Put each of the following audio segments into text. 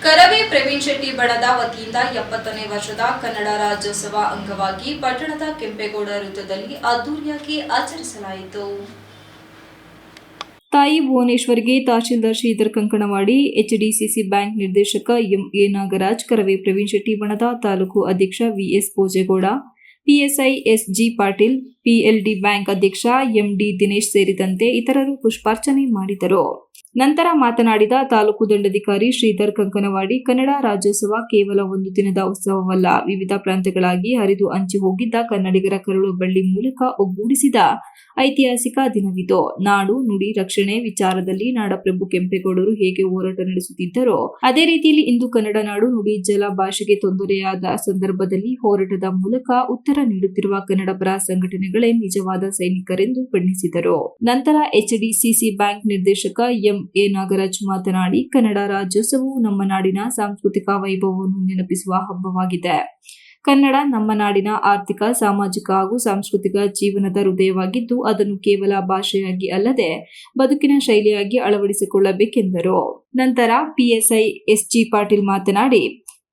ಕರವೇ ಪ್ರವೀಣ್ ಶೆಟ್ಟಿ ಬಣದ ವತಿಯಿಂದ 70ನೇ ವರ್ಷದ ಕನ್ನಡ ರಾಜ್ಯೋತ್ಸವ ಅಂಗವಾಗಿ ಪಟ್ಟಣದ ಕೆಂಪೇಗೌಡ ವೃತ್ತದಲ್ಲಿ ಅದ್ದೂರಿಯಾಗಿ ಆಚರಿಸಲಾಯಿತು. ತಾಯಿ ಭುವನೇಶ್ವರಿಗೆ ತಹಶೀಲ್ದಾರ್ ಶ್ರೀಧರ್ ಕಂಕಣವಾಡಿ, ಎಚ್ಡಿಸಿಸಿ ಬ್ಯಾಂಕ್ ನಿರ್ದೇಶಕ ಎಂಎ ನಾಗರಾಜ್, ಕರವೇ ಪ್ರವೀಣ್ ಶೆಟ್ಟಿ ಬಣದ ತಾಲೂಕು ಅಧ್ಯಕ್ಷ VS Bhojegowda, PSI SG Patil, PLD bank ಅಧ್ಯಕ್ಷ ಎಂಡಿ ದಿನೇಶ್ ಸೇರಿದಂತೆ ಇತರರು ಪುಷ್ಪಾರ್ಚನೆ ಮಾಡಿದರು. ನಂತರ ಮಾತನಾಡಿದ ತಾಲೂಕು ದಂಡಾಧಿಕಾರಿ ಶ್ರೀಧರ್ ಕಂಕನವಾಡಿ, ಕನ್ನಡ ರಾಜ್ಯೋತ್ಸವ ಕೇವಲ ಒಂದು ದಿನದ ಉತ್ಸವವಲ್ಲ, ವಿವಿಧ ಪ್ರಾಂತ್ಯಗಳಾಗಿ ಹರಿದು ಹಂಚಿ ಹೋಗಿದ್ದ ಕನ್ನಡಿಗರ ಕರುಳು ಬಳ್ಳಿ ಮೂಲಕ ಒಗ್ಗೂಡಿಸಿದ ಐತಿಹಾಸಿಕ ದಿನವಿದು. ನಾಡು ನುಡಿ ರಕ್ಷಣೆ ವಿಚಾರದಲ್ಲಿ ನಾಡಪ್ರಭು ಕೆಂಪೇಗೌಡರು ಹೇಗೆ ಹೋರಾಟ ನಡೆಸುತ್ತಿದ್ದರೋ ಅದೇ ರೀತಿಯಲ್ಲಿ ಇಂದು ಕನ್ನಡ ನಾಡು ನುಡಿ ಜಲ ಭಾಷೆಗೆ ತೊಂದರೆಯಾದ ಸಂದರ್ಭದಲ್ಲಿ ಹೋರಾಟದ ಮೂಲಕ ಉತ್ತರ ನೀಡುತ್ತಿರುವ ಕನ್ನಡ ಪರ ಸಂಘಟನೆಗಳೇ ನಿಜವಾದ ಸೈನಿಕರೆಂದು ಬಣ್ಣಿಸಿದರು. ನಂತರ ಎಚ್ಡಿಸಿಸಿ ಬ್ಯಾಂಕ್ ನಿರ್ದೇಶಕ ಎಂಎ ನಾಗರಾಜ್ ಮಾತನಾಡಿ, ಕನ್ನಡ ರಾಜ್ಯೋತ್ಸವವು ನಮ್ಮ ನಾಡಿನ ಸಾಂಸ್ಕೃತಿಕ ವೈಭವವನ್ನು ನೆನಪಿಸುವ ಹಬ್ಬವಾಗಿದೆ. ಕನ್ನಡ ನಮ್ಮ ನಾಡಿನ ಆರ್ಥಿಕ, ಸಾಮಾಜಿಕ ಹಾಗೂ ಸಾಂಸ್ಕೃತಿಕ ಜೀವನದ ಹೃದಯವಾಗಿದ್ದು, ಅದನ್ನು ಕೇವಲ ಭಾಷೆಯಾಗಿ ಅಲ್ಲದೆ ಬದುಕಿನ ಶೈಲಿಯಾಗಿ ಅಳವಡಿಸಿಕೊಳ್ಳಬೇಕೆಂದರು. ನಂತರ ಪಿಎಸ್ಐ ಎಸ್ಜಿ ಪಾಟೀಲ್ ಮಾತನಾಡಿ,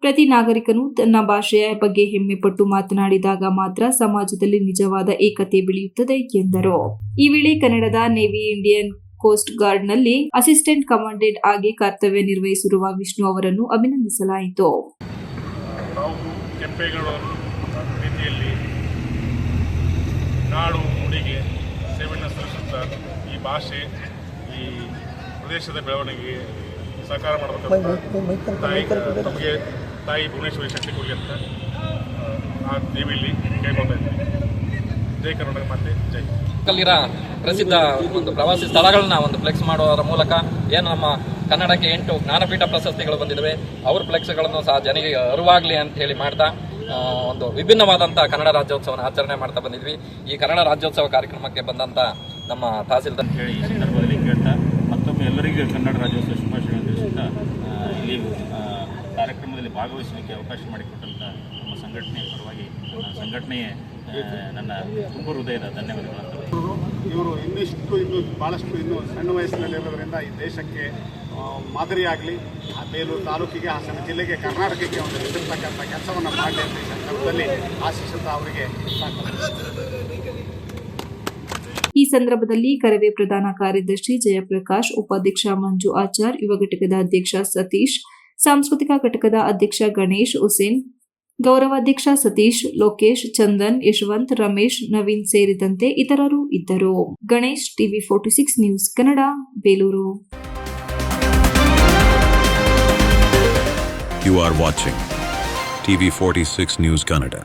ಪ್ರತಿ ನಾಗರಿಕನು ತನ್ನ ಭಾಷೆಯ ಬಗ್ಗೆ ಹೆಮ್ಮೆ ಪಟ್ಟು ಮಾತನಾಡಿದಾಗ ಮಾತ್ರ ಸಮಾಜದಲ್ಲಿ ನಿಜವಾದ ಏಕತೆ ಬೆಳೆಯುತ್ತದೆ ಎಂದರು. ಈ ವೇಳೆ ಕನ್ನಡದ ನೇವಿ ಇಂಡಿಯನ್ ಕೋಸ್ಟ್ ಗಾರ್ಡ್ನಲ್ಲಿ ಅಸಿಸ್ಟೆಂಟ್ ಕಮಾಂಡೆಂಟ್ ಆಗಿ ಕರ್ತವ್ಯ ನಿರ್ವಹಿಸಿರುವ ವಿಷ್ಣು ಅವರನ್ನು ಅಭಿನಂದಿಸಲಾಯಿತು. ಕೆಂಪೇಗೌಡ ರೀತಿಯಲ್ಲಿ ನಾಡು ನುಡಿಗೆ ಸೇವೆಯನ್ನು ಸಲ್ಲಿಸುತ್ತಾ ಈ ಭಾಷೆ, ಈ ಪ್ರದೇಶದ ಬೆಳವಣಿಗೆಗೆ ಸಹಕಾರ ಮಾಡಬೇಕಂತ ತಮಗೆ ತಾಯಿ ಭುವನೇಶ್ವರಿ ಶಕ್ತಿ ಕೊಡಲಿ ಅಂತ ಆ ದೇವಿಯಲ್ಲಿ ಕೇಳ್ಕೊಳ್ತಾ ಇದ್ದೀನಿ. ಜೈ ಕರ್ನಾಟಕ ಮಾತೆ ಜೈ. ಕಲ್ಲಿರ ಪ್ರಸಿದ್ಧ ಒಂದು ಪ್ರವಾಸಿ ಸ್ಥಳಗಳನ್ನ ಒಂದು ಫ್ಲೆಕ್ಸ್ ಮಾಡುವುದರ ಮೂಲಕ ಏನು ನಮ್ಮ ಕನ್ನಡಕ್ಕೆ 8 ಜ್ಞಾನಪೀಠ ಪ್ರಶಸ್ತಿಗಳು ಬಂದಿದ್ದಾವೆ, ಅವ್ರ ಫ್ಲೆಕ್ಸ್ಗಳನ್ನು ಸಹ ಜನರಿಗೆ ಅರಿವಾಗಲಿ ಅಂತ ಹೇಳಿ ಮಾಡ್ತಾ ಒಂದು ವಿಭಿನ್ನವಾದಂಥ ಕನ್ನಡ ರಾಜ್ಯೋತ್ಸವನ ಆಚರಣೆ ಮಾಡ್ತಾ ಬಂದಿದ್ವಿ. ಈ ಕನ್ನಡ ರಾಜ್ಯೋತ್ಸವ ಕಾರ್ಯಕ್ರಮಕ್ಕೆ ಬಂದಂಥ ನಮ್ಮ ತಹಸೀಲ್ದಾರ್ ಹೇಳಿ ಈ ಸಂದರ್ಭದಲ್ಲಿ ಕೇಳ್ತಾ ಮತ್ತೊಮ್ಮೆ ಎಲ್ಲರಿಗೂ ಕನ್ನಡ ರಾಜ್ಯೋತ್ಸವ ಶುಭಾಶಯಗಳನ್ನು ತಿಳಿಸುತ್ತಾ ಇಲ್ಲಿ ಕಾರ್ಯಕ್ರಮದಲ್ಲಿ ಭಾಗವಹಿಸಲಿಕ್ಕೆ ಅವಕಾಶ ಮಾಡಿಕೊಟ್ಟಂಥ ನಮ್ಮ ಸಂಘಟನೆಯ ಪರವಾಗಿ ನನ್ನ ಸಂಘಟನೆಯೇ ನನ್ನ ತುಂಬ ಹೃದಯದ ಧನ್ಯವಾದಗಳು. ಇವರು ಇನ್ನೂ ಭಾಳಷ್ಟು ಸಣ್ಣ ವಯಸ್ಸಿನಲ್ಲಿರೋದ್ರಿಂದ ಈ ದೇಶಕ್ಕೆ ಮಾದರಿಯಾಗಲಿ, ಬೇಲೂರು ತಾಲೂಕಿಗೆ, ಹಾಸನ ಜಿಲ್ಲೆಗೆ, ಕರ್ನಾಟಕಕ್ಕೆ ಒಂದು ಹೆಸರಿರ್ತಕ್ಕಂಥ ಕೆಲಸವನ್ನು ಮಾಡಲಿ ಅಂತ ಈ ಸಂದರ್ಭದಲ್ಲಿ ಆಶಿಸುತ್ತಾ ಅವರಿಗೆ ಈ ಸಂದರ್ಭದಲ್ಲಿ ಕರವೇ ಪ್ರಧಾನ ಕಾರ್ಯದರ್ಶಿ ಜಯಪ್ರಕಾಶ್, ಉಪಾಧ್ಯಕ್ಷ ಮಂಜು ಆಚಾರ್, ಯುವ ಘಟಕದ ಅಧ್ಯಕ್ಷ ಸತೀಶ್, ಸಾಂಸ್ಕೃತಿಕ ಘಟಕದ ಅಧ್ಯಕ್ಷ ಗಣೇಶ್, ಹುಸೇನ್, ಗೌರವಾಧ್ಯಕ್ಷ ಸತೀಶ್, ಲೋಕೇಶ್, ಚಂದನ್, ಯಶವಂತ್, ರಮೇಶ್, ನವೀನ್ ಸೇರಿದಂತೆ ಇತರರು ಇದ್ದರು. Ganesh, TV 46 news Kannada, Belur. You are watching TV 46 News Kannada.